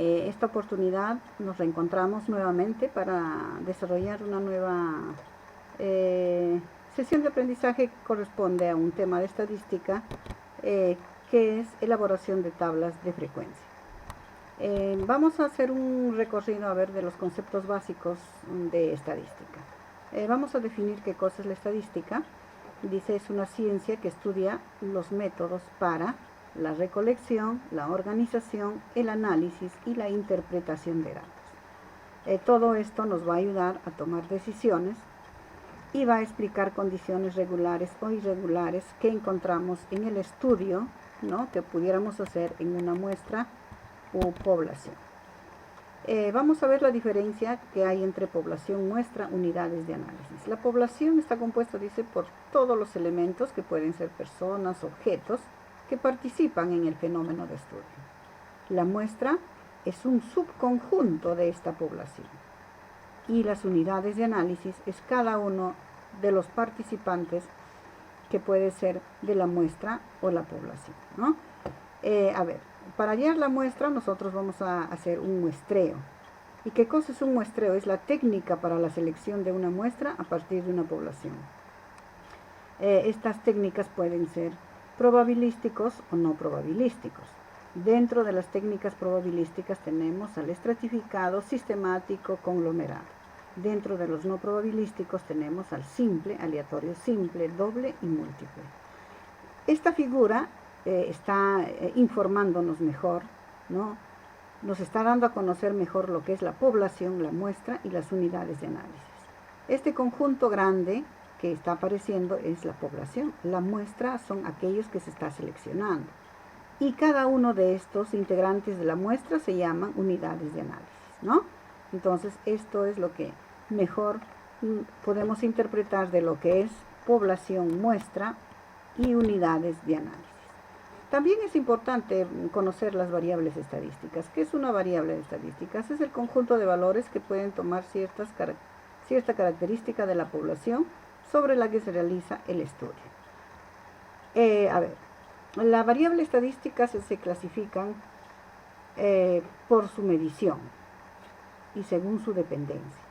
Esta oportunidad nos reencontramos nuevamente para desarrollar una nueva sesión de aprendizaje que corresponde a un tema de estadística que es elaboración de tablas de frecuencia. Vamos a hacer un recorrido de los conceptos básicos de estadística. Vamos a definir qué cosa es la estadística. Dice, es una ciencia que estudia los métodos para la recolección, la organización, el análisis y la interpretación de datos. Todo esto nos va a ayudar a tomar decisiones y va a explicar condiciones regulares o irregulares que encontramos en el estudio, ¿no?, que pudiéramos hacer en una muestra u población. Vamos a ver la diferencia que hay entre población, muestra, unidades de análisis. La población está compuesta, dice, por todos los elementos que pueden ser personas, objetos, que participan en el fenómeno de estudio. La muestra es un subconjunto de esta población. Y las unidades de análisis es cada uno de los participantes que puede ser de la muestra o la población, ¿no? Para hallar la muestra nosotros vamos a hacer un muestreo. ¿Y qué cosa es un muestreo? Es la técnica para la selección de una muestra a partir de una población. Estas técnicas pueden ser probabilísticos o no probabilísticos. Dentro de las técnicas probabilísticas tenemos al estratificado, sistemático, conglomerado. Dentro de los no probabilísticos tenemos al simple, aleatorio simple, doble y múltiple. Esta figura está informándonos mejor, ¿no? Nos está dando a conocer mejor lo que es la población, la muestra y las unidades de análisis. Este conjunto grande que está apareciendo es la población. La muestra son aquellos que se está seleccionando. Y cada uno de estos integrantes de la muestra se llaman unidades de análisis, ¿no? Entonces, esto es lo que mejor podemos interpretar de lo que es población, muestra y unidades de análisis. También es importante conocer las variables estadísticas. ¿Qué es una variable de estadísticas? Es el conjunto de valores que pueden tomar cierta característica de la población sobre la que se realiza el estudio. La variable estadística se clasifican por su medición y según su dependencia.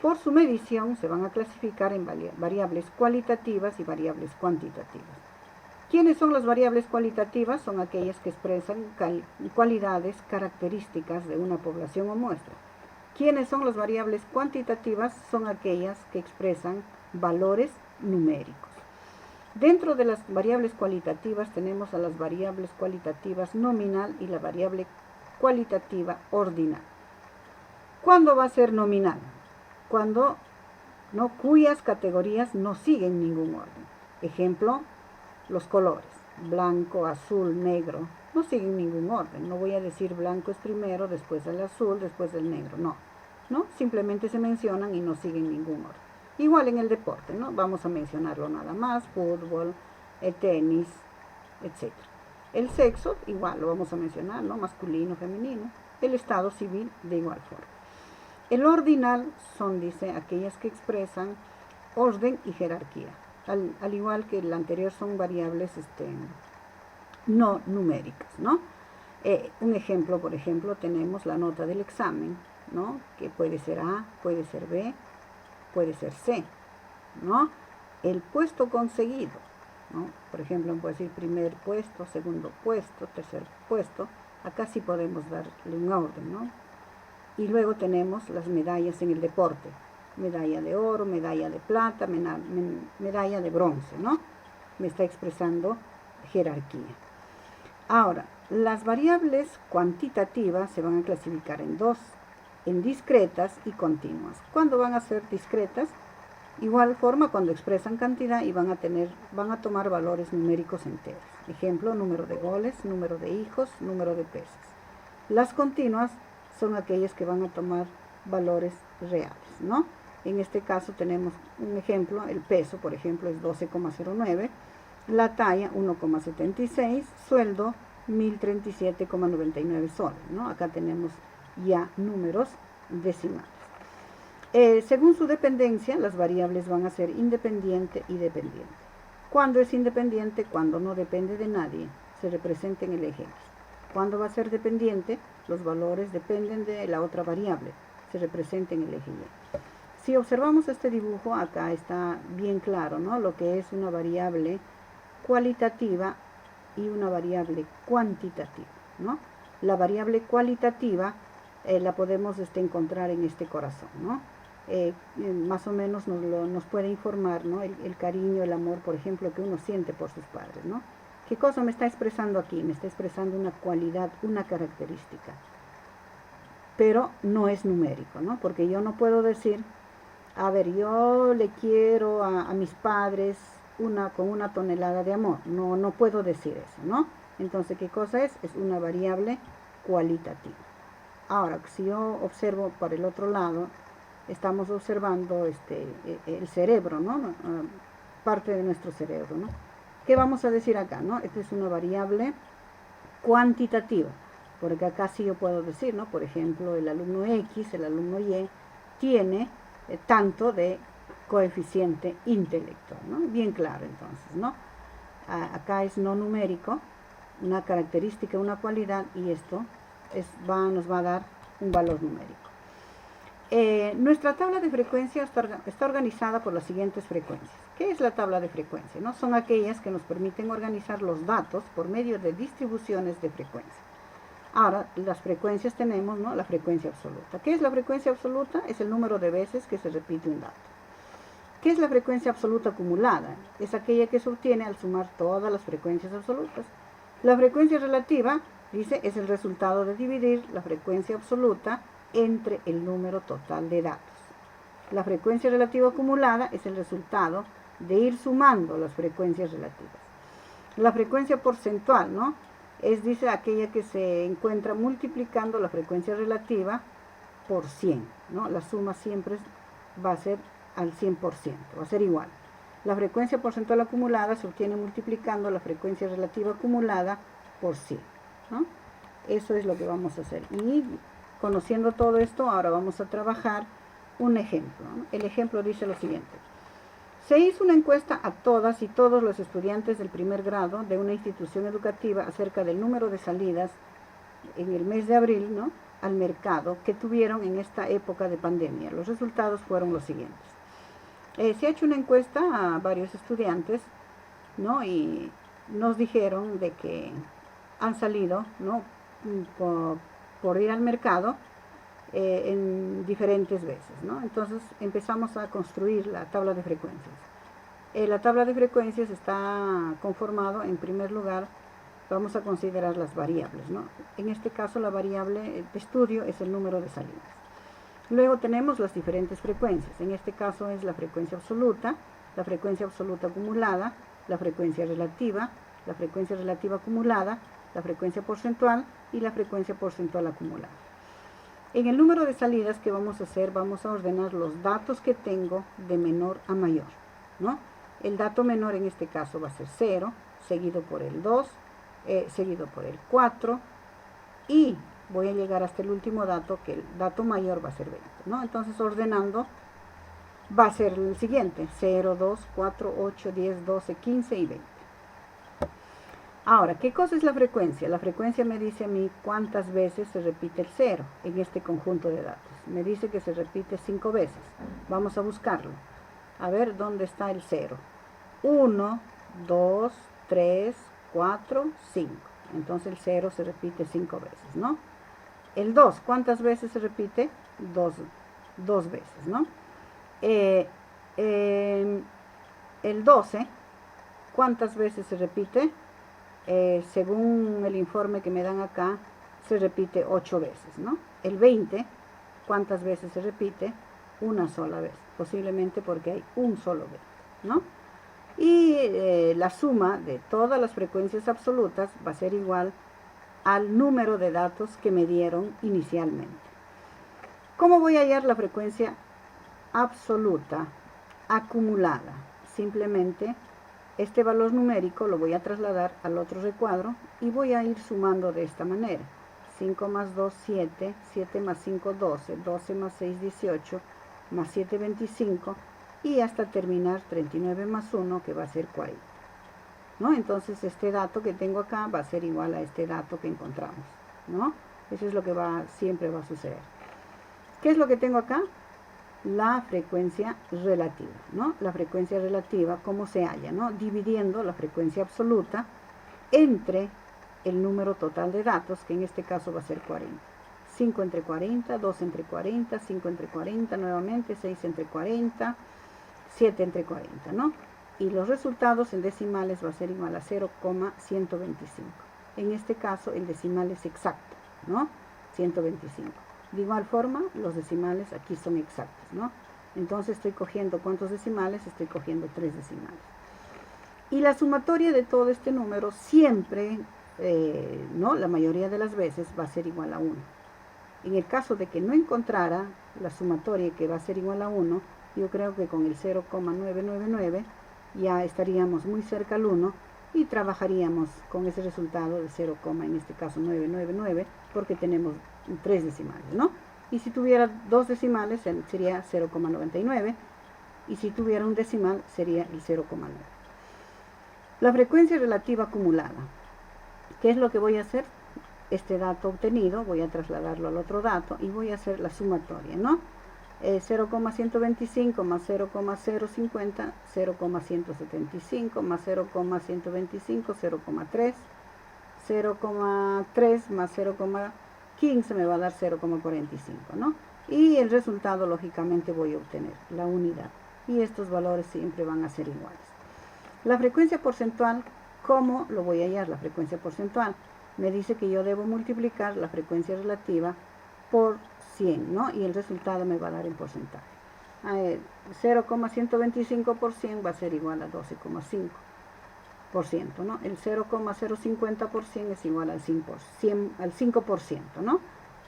Por su medición se van a clasificar en variables cualitativas y variables cuantitativas. ¿Quiénes son las variables cualitativas? Son aquellas que expresan cualidades, características de una población o muestra. ¿Quiénes son las variables cuantitativas? Son aquellas que expresan valores numéricos. Dentro de las variables cualitativas tenemos a las variables cualitativas nominal y la variable cualitativa ordinal. ¿Cuándo va a ser nominal? Cuando cuyas categorías no siguen ningún orden. Ejemplo, los colores, blanco, azul, negro, no siguen ningún orden. No voy a decir blanco es primero, después el azul, después el negro, no. Simplemente se mencionan y no siguen ningún orden. Igual en el deporte, ¿no? Vamos a mencionarlo nada más, fútbol, tenis, etc. El sexo, igual lo vamos a mencionar, ¿no? Masculino, femenino. El estado civil, de igual forma. El ordinal son, dice, aquellas que expresan orden y jerarquía. Al igual que el anterior son variables no numéricas, ¿no? Un ejemplo, por ejemplo, tenemos la nota del examen, ¿no? Que puede ser A, puede ser B, puede ser C, ¿no? El puesto conseguido, ¿no? Por ejemplo, puede decir primer puesto, segundo puesto, tercer puesto. Acá sí podemos darle un orden, ¿no? Y luego tenemos las medallas en el deporte. Medalla de oro, medalla de plata, medalla de bronce, ¿no? Me está expresando jerarquía. Ahora, las variables cuantitativas se van a clasificar en dos, en discretas y continuas. ¿Cuándo van a ser discretas? Igual forma cuando expresan cantidad y van a tomar valores numéricos enteros. Ejemplo, número de goles, número de hijos, número de peces. Las continuas son aquellas que van a tomar valores reales, ¿no? En este caso tenemos un ejemplo, el peso, por ejemplo, es 12,09, la talla 1,76, sueldo 1.037,99 soles, ¿no? Acá tenemos ya números decimales. Según su dependencia, las variables van a ser independiente y dependiente. ¿Cuándo es independiente? Cuando no depende de nadie. Se representa en el eje X. ¿Cuándo va a ser dependiente? Los valores dependen de la otra variable, se representa en el eje Y. Si observamos este dibujo, acá está bien claro, ¿no? Lo que es una variable cualitativa y una variable cuantitativa, ¿no? La variable cualitativa la podemos encontrar en este corazón, ¿no? Más o menos nos puede informar, ¿no? El cariño, el amor, por ejemplo, que uno siente por sus padres, ¿no? ¿Qué cosa me está expresando aquí? Me está expresando una cualidad, una característica, pero no es numérico, ¿no? Porque yo no puedo decir, a ver, yo le quiero a mis padres con una tonelada de amor. No puedo decir eso, ¿no? Entonces, ¿qué cosa es? Es una variable cualitativa. Ahora, si yo observo por el otro lado, estamos observando el cerebro, ¿no? Parte de nuestro cerebro, ¿no? ¿Qué vamos a decir acá, no? Esta es una variable cuantitativa, porque acá sí yo puedo decir, ¿no? Por ejemplo, el alumno X, el alumno Y, tiene tanto de coeficiente intelectual, ¿no? Bien claro, entonces, ¿no? Acá es no numérico, una característica, una cualidad, y esto nos va a dar un valor numérico. Nuestra tabla de frecuencia está organizada por las siguientes frecuencias. ¿Qué es la tabla de frecuencia? ¿No? Son aquellas que nos permiten organizar los datos por medio de distribuciones de frecuencia. Ahora, las frecuencias tenemos, ¿no? La frecuencia absoluta. ¿Qué es la frecuencia absoluta? Es el número de veces que se repite un dato. ¿Qué es la frecuencia absoluta acumulada? Es aquella que se obtiene al sumar todas las frecuencias absolutas. La frecuencia relativa, dice, es el resultado de dividir la frecuencia absoluta entre el número total de datos. La frecuencia relativa acumulada es el resultado de ir sumando las frecuencias relativas. La frecuencia porcentual, ¿no? Dice, aquella que se encuentra multiplicando la frecuencia relativa por 100, ¿no? La suma siempre va a ser al 100%, va a ser igual. La frecuencia porcentual acumulada se obtiene multiplicando la frecuencia relativa acumulada por 100, ¿no? Eso es lo que vamos a hacer. Y conociendo todo esto, ahora vamos a trabajar un ejemplo, ¿no? El ejemplo dice lo siguiente. Se hizo una encuesta a todas y todos los estudiantes del primer grado de una institución educativa acerca del número de salidas en el mes de abril, ¿no?, al mercado que tuvieron en esta época de pandemia. Los resultados fueron los siguientes. Se ha hecho una encuesta a varios estudiantes, ¿no?, y nos dijeron de que han salido, ¿no?, por ir al mercado en diferentes veces, ¿no? Entonces empezamos a construir la tabla de frecuencias. La tabla de frecuencias está conformado, en primer lugar, vamos a considerar las variables, ¿no? En este caso la variable de estudio es el número de salidas. Luego tenemos las diferentes frecuencias. En este caso es la frecuencia absoluta acumulada, la frecuencia relativa acumulada, la frecuencia porcentual y la frecuencia porcentual acumulada. En el número de salidas que vamos a hacer, vamos a ordenar los datos que tengo de menor a mayor, ¿no? El dato menor en este caso va a ser 0, seguido por el 2, seguido por el 4, y voy a llegar hasta el último dato, que el dato mayor va a ser 20, ¿no? Entonces, ordenando, va a ser el siguiente: 0, 2, 4, 8, 10, 12, 15 y 20. Ahora, ¿qué cosa es la frecuencia? La frecuencia me dice a mí cuántas veces se repite el 0 en este conjunto de datos. Me dice que se repite 5 veces. Vamos a buscarlo. A ver, ¿dónde está el 0? 1, 2, 3, 4, 5. Entonces el 0 se repite 5 veces, ¿no? El 2, ¿cuántas veces se repite? Dos veces, ¿no? El 12, ¿cuántas veces se repite? Según el informe que me dan acá, se repite 8 veces, ¿no? El 20, ¿cuántas veces se repite? Una sola vez, posiblemente porque hay un solo 20, ¿no? Y la suma de todas las frecuencias absolutas va a ser igual al número de datos que me dieron inicialmente. ¿Cómo voy a hallar la frecuencia absoluta acumulada? Simplemente este valor numérico lo voy a trasladar al otro recuadro y voy a ir sumando de esta manera. 5 más 2, 7, 7 más 5, 12, 12 más 6, 18, más 7, 25, y hasta terminar 39 más 1, que va a ser 40. ¿no? Entonces este dato que tengo acá va a ser igual a este dato que encontramos, ¿no? Eso es lo que siempre va a suceder. ¿Qué es lo que tengo acá? La frecuencia relativa, ¿no? La frecuencia relativa, ¿cómo se halla, no? Dividiendo la frecuencia absoluta entre el número total de datos, que en este caso va a ser 40. 5 entre 40, 2 entre 40, 5 entre 40 nuevamente, 6 entre 40, 7 entre 40, ¿no? Y los resultados en decimales va a ser igual a 0,125. En este caso el decimal es exacto, ¿no? 125. De igual forma, los decimales aquí son exactos, ¿no? Entonces estoy cogiendo ¿cuántos decimales? Estoy cogiendo 3 decimales. Y la sumatoria de todo este número siempre, ¿no? La mayoría de las veces va a ser igual a 1. En el caso de que no encontrara la sumatoria que va a ser igual a 1, yo creo que con el 0,999 ya estaríamos muy cerca al 1 y trabajaríamos con ese resultado de 0, en este caso 999, porque tenemos 3 decimales, ¿no? Y si tuviera 2 decimales sería 0,99 y si tuviera un decimal sería el 0,9. La frecuencia relativa acumulada. ¿Qué es lo que voy a hacer? Este dato obtenido, voy a trasladarlo al otro dato y voy a hacer la sumatoria, ¿no? 0,125 más 0,050, 0,175 más 0,125, 0,3, 0,3 más 0,15 me va a dar 0,45, ¿no? Y el resultado, lógicamente, voy a obtener la unidad. Y estos valores siempre van a ser iguales. La frecuencia porcentual, ¿cómo lo voy a hallar? La frecuencia porcentual me dice que yo debo multiplicar la frecuencia relativa por 100, ¿no? Y el resultado me va a dar en porcentaje. 0,125 por 100 va a ser igual a 12,5%, ¿no? El 0,050 por 100 es igual al 5%, ¿no?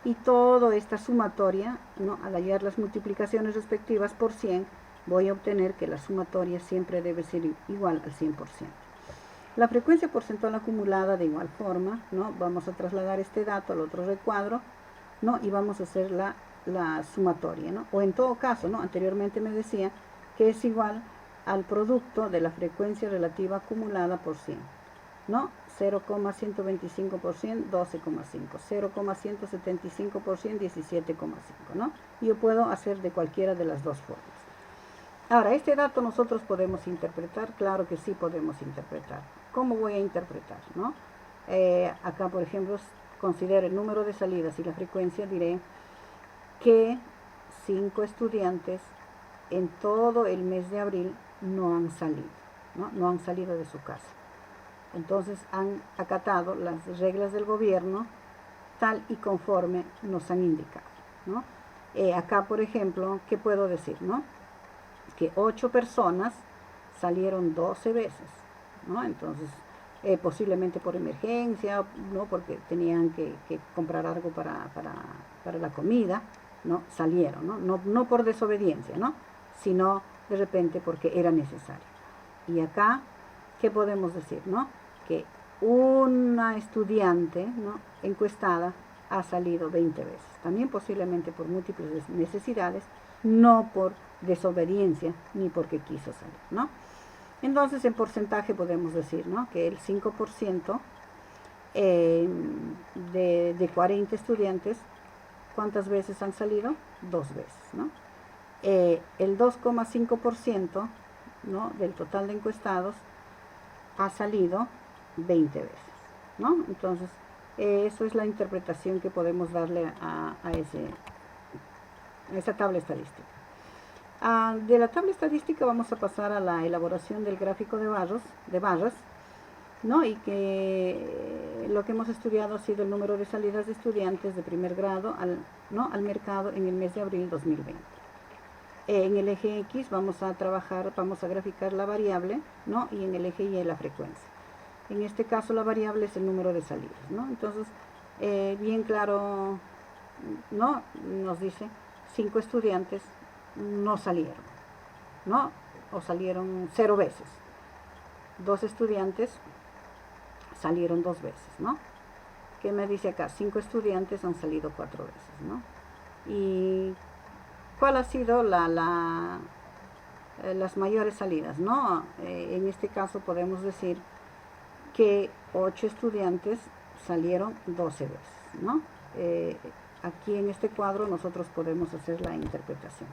Y toda esta sumatoria, ¿no? Al hallar las multiplicaciones respectivas por 100, voy a obtener que la sumatoria siempre debe ser igual al 100%. La frecuencia porcentual acumulada de igual forma, ¿no? Vamos a trasladar este dato al otro recuadro, ¿no? Y vamos a hacer la sumatoria, ¿no? O en todo caso, ¿no? Anteriormente me decía que es igual al producto de la frecuencia relativa acumulada por 100, ¿no? 0,125 por 100, 12,5, 0,175 por 100, 17,5, ¿no? Y yo puedo hacer de cualquiera de las dos formas. Ahora, este dato nosotros podemos interpretar, claro que sí podemos interpretar. ¿Cómo voy a interpretar, no? Acá, por ejemplo, considero el número de salidas y la frecuencia, diré que 5 estudiantes en todo el mes de abril no han salido, ¿no? No han salido de su casa. Entonces han acatado las reglas del gobierno tal y conforme nos han indicado, ¿no? Acá, por ejemplo, ¿qué puedo decir, no? Que 8 personas salieron 12 veces, ¿no? Entonces, posiblemente por emergencia, ¿no? Porque tenían que comprar algo para la comida, ¿no? Salieron, ¿no? No por desobediencia, ¿no? Sino de repente porque era necesario. Y acá, ¿qué podemos decir, no? Que una estudiante, ¿no? Encuestada ha salido 20 veces. También posiblemente por múltiples necesidades, no por desobediencia ni porque quiso salir, ¿no? Entonces, en porcentaje podemos decir, ¿no? Que el 5% de 40 estudiantes, ¿cuántas veces han salido? 2 veces, ¿no? El 2,5%, ¿no? Del total de encuestados ha salido 20 veces, ¿no? Entonces, eso es la interpretación que podemos darle a esa tabla estadística. De la tabla estadística vamos a pasar a la elaboración del gráfico de barras, ¿no? Y que lo que hemos estudiado ha sido el número de salidas de estudiantes de primer grado al mercado en el mes de abril 2020. En el eje X vamos a graficar la variable, ¿no? Y en el eje Y la frecuencia. En este caso la variable es el número de salidas, ¿no? Entonces, bien claro, ¿no? Nos dice 5 estudiantes no salieron, ¿no? O salieron 0 veces. 2 estudiantes salieron 2 veces, ¿no? ¿Qué me dice acá? 5 estudiantes han salido 4 veces, ¿no? Y ¿cuál ha sido las mayores salidas, no? En este caso podemos decir que 8 estudiantes salieron 12 veces, ¿no? Aquí en este cuadro nosotros podemos hacer la interpretación.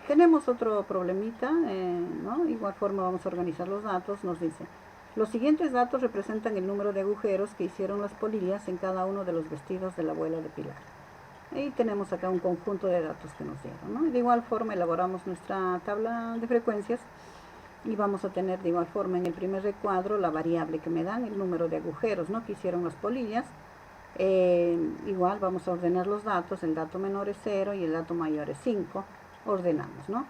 Tenemos otro problemita, ¿no? De igual forma vamos a organizar los datos. Nos dice, los siguientes datos representan el número de agujeros que hicieron las polillas en cada uno de los vestidos de la abuela de Pilar. Y tenemos acá un conjunto de datos que nos dieron, ¿no? Y de igual forma elaboramos nuestra tabla de frecuencias y vamos a tener de igual forma en el primer recuadro la variable que me dan, el número de agujeros, ¿no?, que hicieron las polillas. Igual vamos a ordenar los datos, el dato menor es 0 y el dato mayor es 5, ordenamos, ¿no?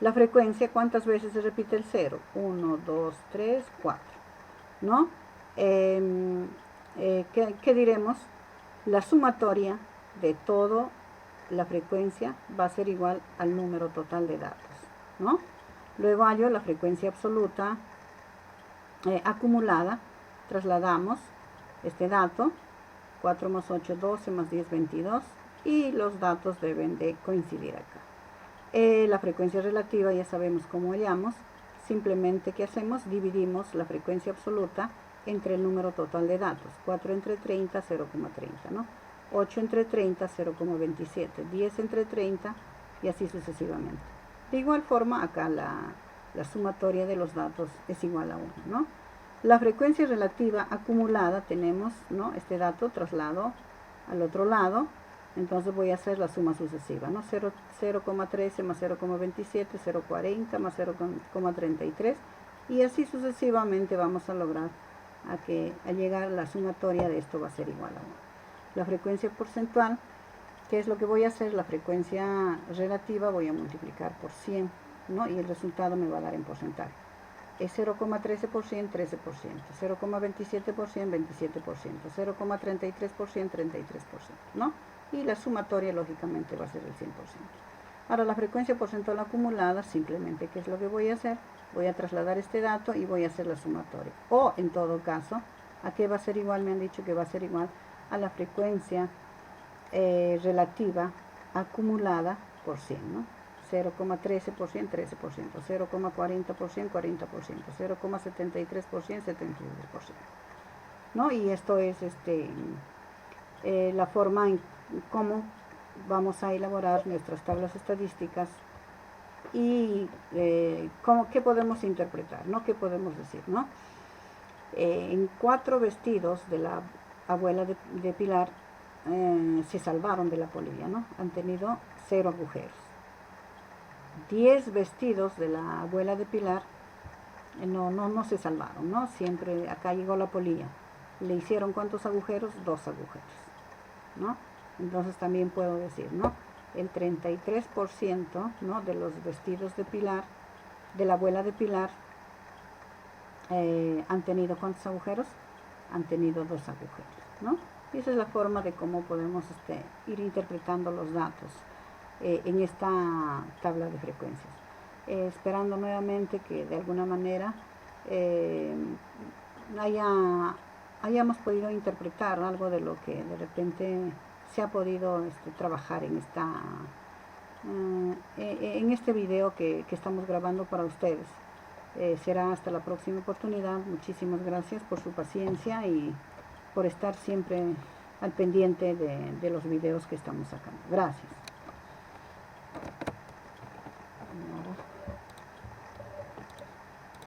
La frecuencia, ¿cuántas veces se repite el 0? 1, 2, 3, 4, ¿no? ¿Qué diremos? La sumatoria de toda la frecuencia va a ser igual al número total de datos, ¿no? Luego hallo la frecuencia absoluta acumulada, trasladamos este dato, 4 más 8, 12, más 10, 22, y los datos deben de coincidir acá. La frecuencia relativa ya sabemos cómo hallamos, simplemente ¿qué hacemos? Dividimos la frecuencia absoluta entre el número total de datos, 4 entre 30, 0,30, ¿no? 8 entre 30, 0,27, 10 entre 30 y así sucesivamente. De igual forma, acá la sumatoria de los datos es igual a 1, ¿no? La frecuencia relativa acumulada tenemos, ¿no?, este dato traslado al otro lado, entonces voy a hacer la suma sucesiva, ¿no? 0,13 más 0,27, 0,40 más 0,33 y así sucesivamente vamos a lograr a llegar a la sumatoria de esto va a ser igual a 1. La frecuencia porcentual, ¿qué es lo que voy a hacer? La frecuencia relativa voy a multiplicar por 100, ¿no? Y el resultado me va a dar en porcentaje. Es 0,13%, 13%, 0,27%, 27%, 0,33%, 33%, ¿no? Y la sumatoria, lógicamente, va a ser el 100%. Ahora, la frecuencia porcentual acumulada, simplemente, ¿qué es lo que voy a hacer? Voy a trasladar este dato y voy a hacer la sumatoria. O, en todo caso, ¿a qué va a ser igual? Me han dicho que va a ser igual a la frecuencia relativa acumulada por 100, ¿no? 0,13%, 13%, 0,40%, 40%, 0,73%, 73%, ¿no? Y esto es la forma en cómo vamos a elaborar nuestras tablas estadísticas y qué podemos interpretar, ¿no? ¿Qué podemos decir, no? En 4 vestidos de la abuela de Pilar se salvaron de la polilla, ¿no? Han tenido 0 agujeros. 10 vestidos de la abuela de Pilar no se salvaron, ¿no? Siempre acá llegó la polilla. ¿Le hicieron cuántos agujeros? 2 agujeros, ¿no? Entonces también puedo decir, ¿no? El 33%, ¿no?, de los vestidos de Pilar, de la abuela de Pilar, han tenido ¿cuántos agujeros? Han tenido 2 agujeros, ¿no? Y esa es la forma de cómo podemos ir interpretando los datos en esta tabla de frecuencias. Esperando nuevamente que de alguna manera hayamos podido interpretar algo de lo que de repente se ha podido trabajar en este video que estamos grabando para ustedes. Será hasta la próxima oportunidad. Muchísimas gracias por su paciencia y por estar siempre al pendiente de los videos que estamos sacando. Gracias.